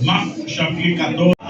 Marc chapitre 14.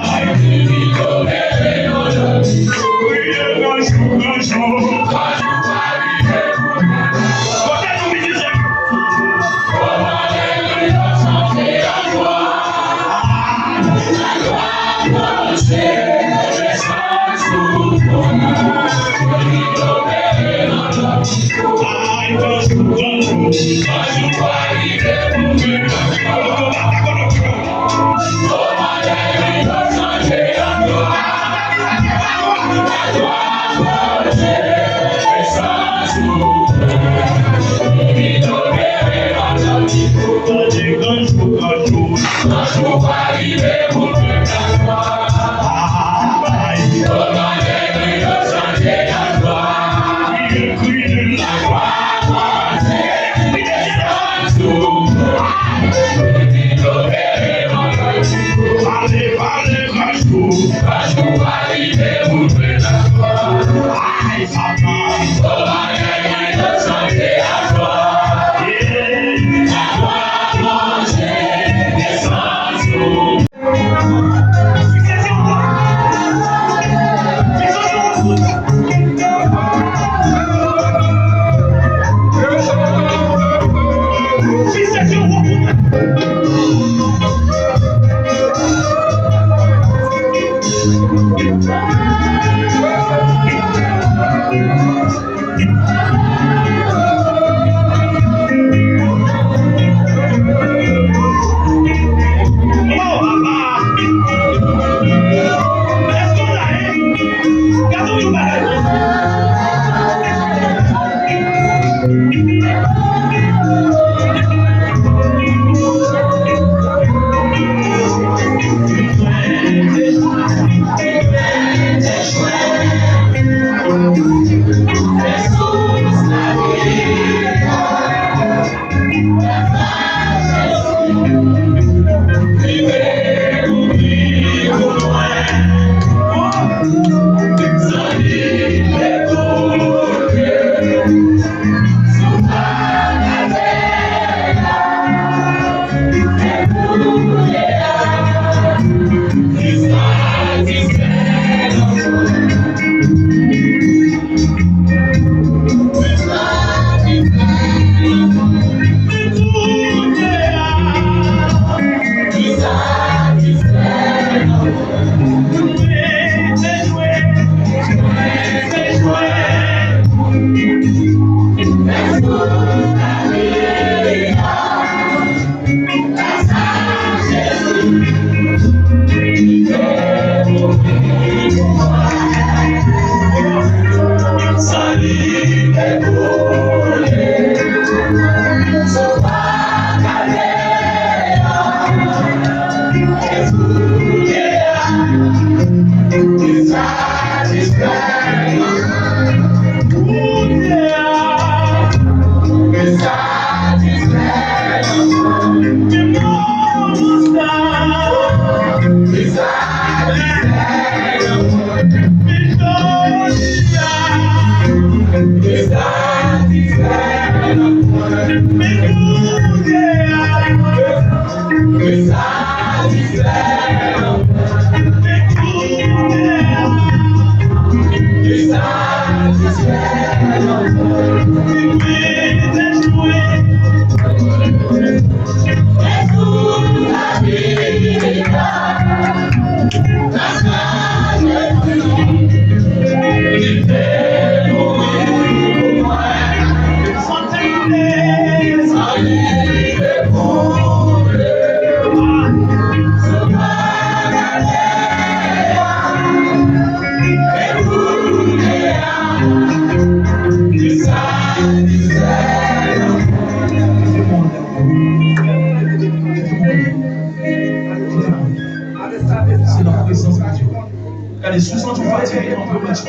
Regardez, sous-sens tout fatigué quand on peut mettre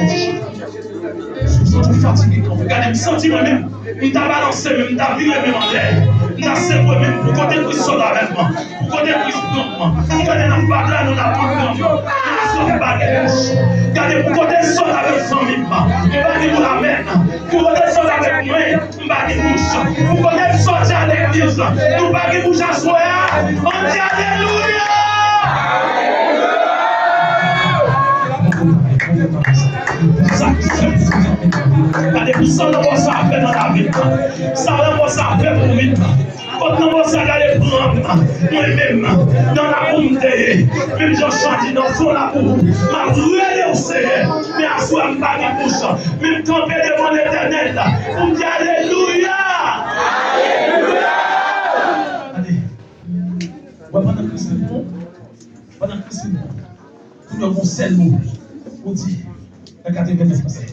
sous-sens tout fatigué quand on peut. Regardez, me sentir moi-même, je t'a balancé même, je t'a viré même en l'air. Je t'a serré même, pour côté de Christ avec moi, pour côté de Christ contre moi. Regardez, dans le bagage, nous n'avons pas de temps. Nous sommes bagage. Regardez, pour côté de sol avec famille, je vais vous la mettre. Pour côté de sol avec moi, je vais vous bouche. Pour côté de sortir à l'église, nous ne vais pas bouche à soi. On dit Alléluia. Regardez, vous savez ce que ça fait dans la vie. Vous savez ce que ça fait pour nous. Quand nous sommes allés prendre, nous-mêmes, dans la communauté, même je chante dans son amour, ma brûlé au Seigneur, mais à soi, je ne vais pas bouche, même camper devant l'éternel, pour me dire Alléluia. Alléluia. Allez, pendant que c'est bon, nous avons seul mot, on dit, regardez bien ce que c'est.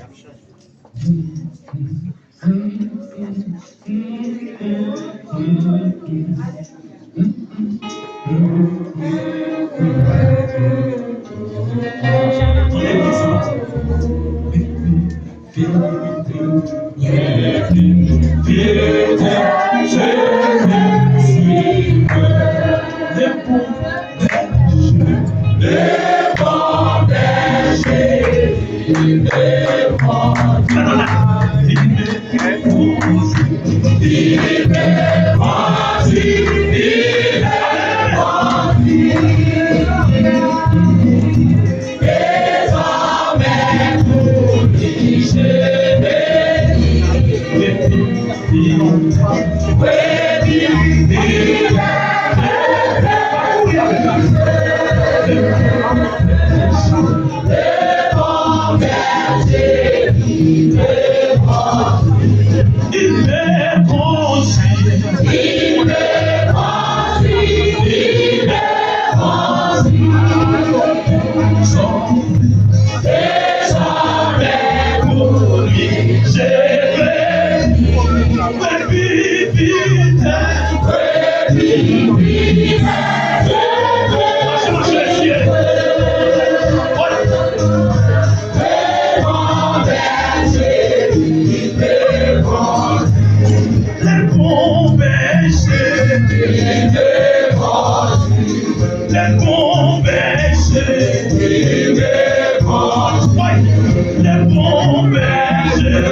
bons bergers,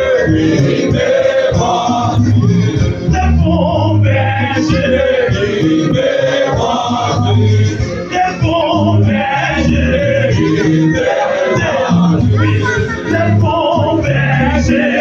des bons bergers, des bons bergers, des bons bergers.